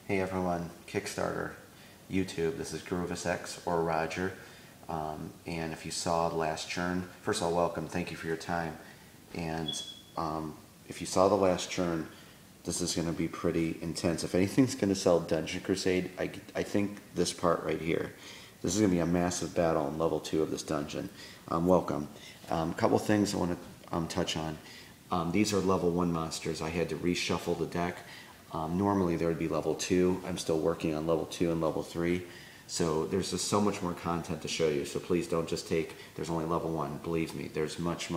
Hey everyone, Kickstarter, YouTube, this is GroovisX or Roger, and if you saw the last churn, first of all, welcome, thank you for your time, and if you saw the last churn, this is going to be pretty intense. If anything's going to sell Dungeon Crusade, I think this part right here, this is going to be a massive battle in level 2 of this dungeon. Welcome. A couple things I want to touch on. These are level 1 monsters. I had to reshuffle the deck. Normally there would be level 2. I'm still working on level 2 and level 3. So there's just so much more content to show you. So please don't just take, there's only level 1. Believe me, there's much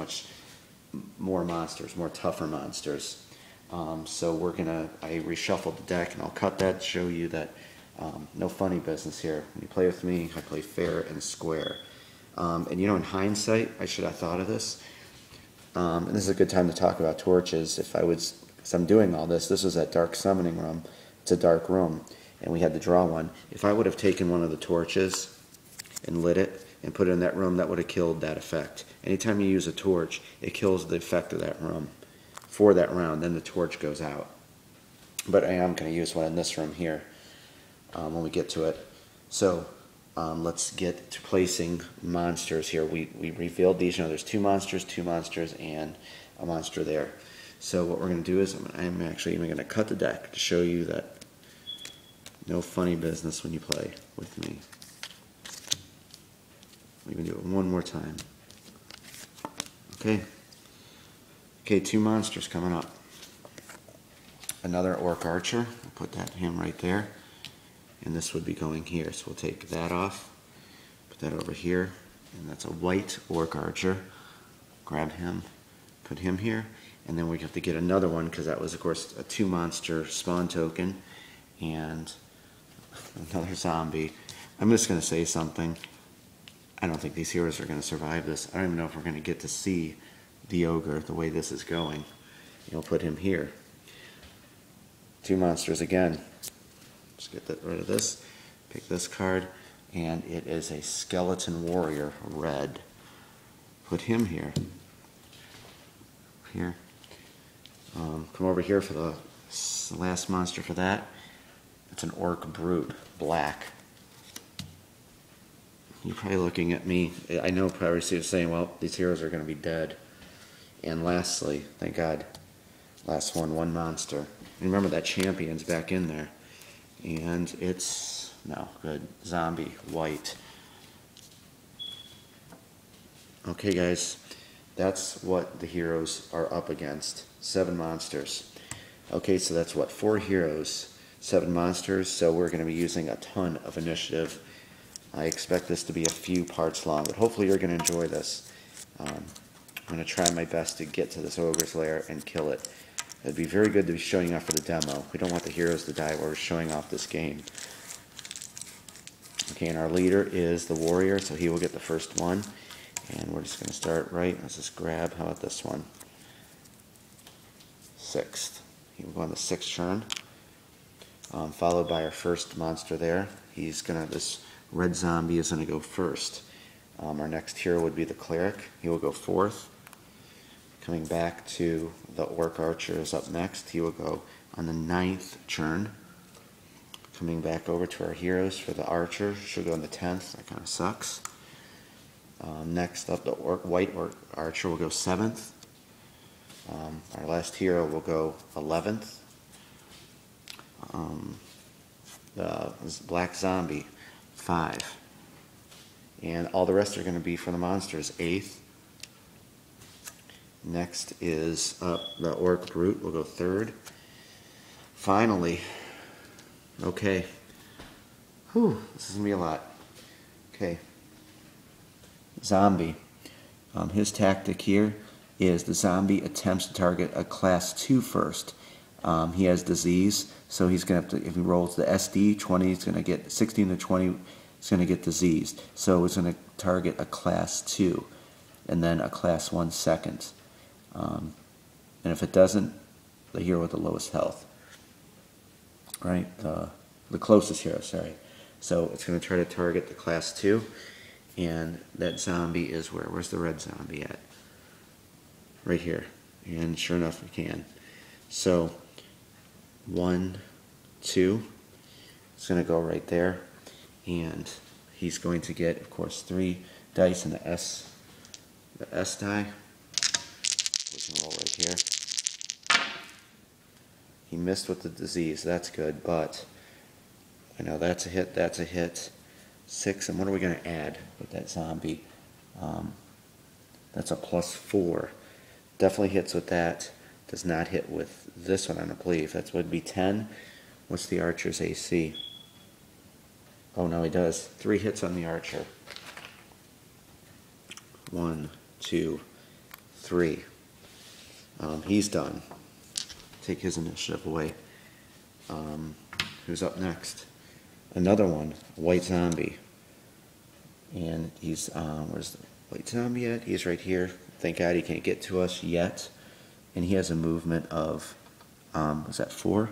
more monsters, more tougher monsters. So I reshuffled the deck and I'll cut that to show you that no funny business here. When you play with me, I play fair and square. And you know, in hindsight, I should have thought of this. And this is a good time to talk about torches. Because I'm doing all this. This was that dark summoning room. It's a dark room, and we had to draw one. If I would have taken one of the torches and lit it and put it in that room, that would have killed that effect. Anytime you use a torch, it kills the effect of that room for that round. Then the torch goes out. But I am going to use one in this room here when we get to it. So let's get to placing monsters here. We revealed these. You know, there's two monsters, and a monster there. So what we're going to do is I'm actually even going to cut the deck to show you that no funny business when you play with me. We can do it one more time. Okay, two monsters coming up. Another Orc Archer. I'll put him right there. And this would be going here. So we'll take that off, put that over here, and that's a white Orc Archer. Grab him, put him here. And then we have to get another one because that was, of course, a 2-monster spawn token and another zombie. I'm just going to say something. I don't think these heroes are going to survive this. I don't even know if we're going to get to see the ogre the way this is going. You'll put him here. 2 monsters again. Just get rid of this. Pick this card, and it is a skeleton warrior, red. Put him here. Here. Come over here for the last monster for that. It's an Orc Brute, black. You're probably looking at me. I know probably you're saying, well, these heroes are going to be dead. And lastly, thank God, last one monster. And remember that champion's back in there. And it's, no, good, zombie, white. Okay, guys. That's what the heroes are up against. 7 monsters. Okay, so that's what? 4 heroes, 7 monsters. So we're going to be using a ton of initiative. I expect this to be a few parts long, but hopefully you're going to enjoy this. I'm going to try my best to get to this ogre's lair and kill it. It'd be very good to be showing off for the demo. We don't want the heroes to die while we're showing off this game. Okay, and our leader is the warrior, so he will get the first one. And we're just going to start right. Let's just grab, how about this one? 6th. He will go on the 6th turn. Followed by our first monster there. This red zombie is going to go first. Our next hero would be the cleric. He will go 4th. Coming back to the Orc Archer is up next. He will go on the 9th turn. Coming back over to our heroes for the archer. She'll go on the 10th. That kind of sucks. Next up, the white Orc Archer will go 7th. Our last hero will go 11th. This black zombie, 5. And all the rest are going to be for the monsters, 8th. Next is the Orc Brute will go 3rd. Finally, okay. Whew, this is going to be a lot. Okay. Zombie. His tactic here is the zombie attempts to target a class 2 first. He has disease, so he's going to have to, if he rolls the SD 20, he's going to get 16 to 20, he's going to get diseased. So it's going to target a class 2 and then a class 1 second. And if it doesn't, the hero with the lowest health. Right? The closest hero, sorry. So it's going to try to target the class 2. And that zombie is where? Where's the red zombie at? Right here. And sure enough, we can. So, 1, 2, It's going to go right there, and he's going to get, of course, 3 dice in the S die. We can roll right here. He missed with the disease. That's good, but I know that's a hit. That's a hit. 6. And what are we going to add with that zombie? That's a +4. Definitely hits with that. Does not hit with this one, I don't believe. That would be 10. What's the archer's AC? Oh, no, he does. 3 hits on the archer. 1, 2, 3. He's done. Take his initiative away. Who's up next? Another one, a white zombie. And he's, where's the white zombie at? He's right here. Thank God he can't get to us yet. And he has a movement of, was that 4?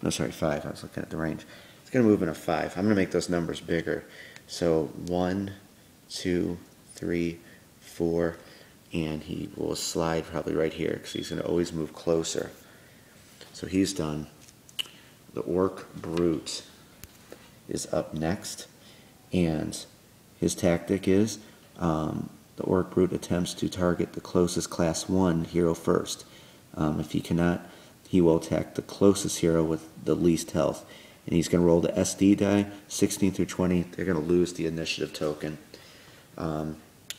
No, sorry, 5. I was looking at the range. It's got a movement of 5. I'm going to make those numbers bigger. So 1, 2, 3, 4, and he will slide probably right here because he's going to always move closer. So he's done. The Orc Brute is up next, and his tactic is the Orc Brute attempts to target the closest Class 1 hero first. If he cannot, he will attack the closest hero with the least health. And he's going to roll the SD die, 16 through 20. They're going to lose the initiative token. And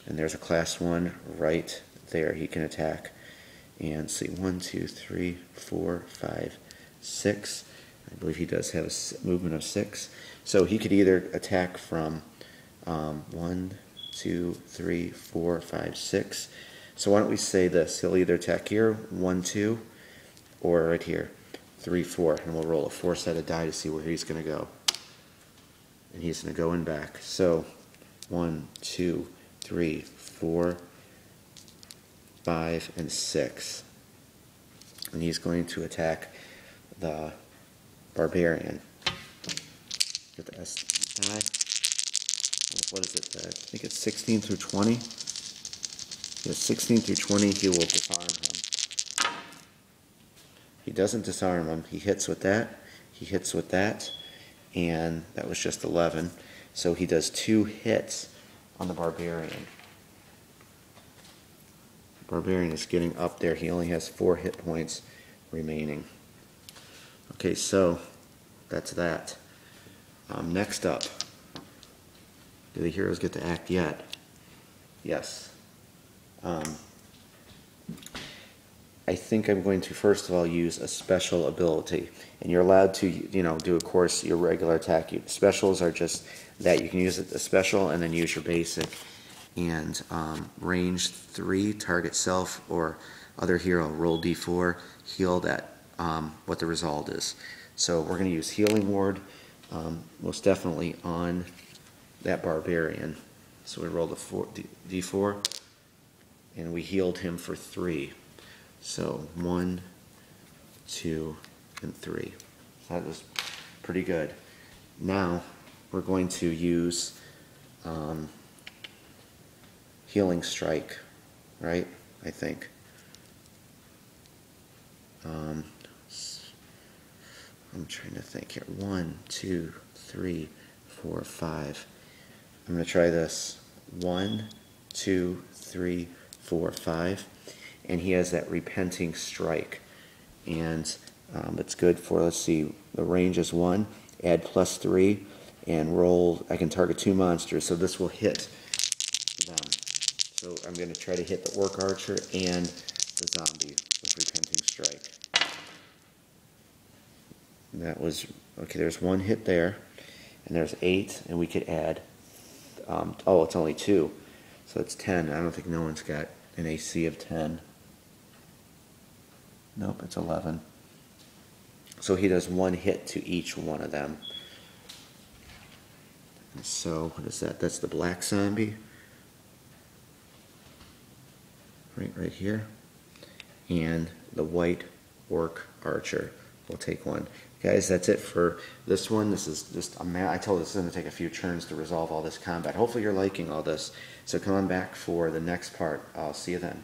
there's a Class 1 right there he can attack. And see, 1, 2, 3, 4, 5, 6. I believe he does have a movement of 6. So he could either attack from 1, 2, 3, 4, 5, 6. So why don't we say this? He'll either attack here, 1, 2, or right here, 3, 4. And we'll roll a 4-sided die to see where he's going to go. And he's going to go in back. So 1, 2, 3, 4, 5, and 6. And he's going to attack the Barbarian. Get the S die. What is it? I think it's 16 through 20. Yes, 16 through 20, he will disarm him. He doesn't disarm him. He hits with that. He hits with that. And that was just 11. So he does 2 hits on the Barbarian. Barbarian is getting up there. He only has 4 hit points remaining. Okay, so that's that. Next up, do the heroes get to act yet? Yes. I think I'm going to first of all use a special ability, and you're allowed to, do of course your regular attack. Specials are just that you can use a special and then use your basic. And range 3, target self or other hero, roll d4, heal that, what the result is. So we're going to use Healing Ward, most definitely on that Barbarian. So we rolled a d4, and we healed him for 3. So 1, 2, and 3. That was pretty good. Now we're going to use Healing Strike, right? I think. I'm trying to think here. 1, 2, 3, 4, 5. I'm going to try this. 1, 2, 3, 4, 5. And he has that Repenting Strike. And it's good for, let's see, the range is 1. Add +3 and roll. I can target 2 monsters, so this will hit them. So I'm going to try to hit the Orc Archer and the Zombie with Repenting Strike. And that was, okay, there's 1 hit there, and there's 8, and we could add, oh, it's only 2, so it's 10. I don't think no one's got an AC of 10. Nope, it's 11. So he does 1 hit to each one of them. And so, what is that? That's the Black Zombie. Right here. And the White Orc Archer will take 1. Guys, that's it for this one. This is just, I told this is going to take a few turns to resolve all this combat. Hopefully you're liking all this. So come on back for the next part. I'll see you then.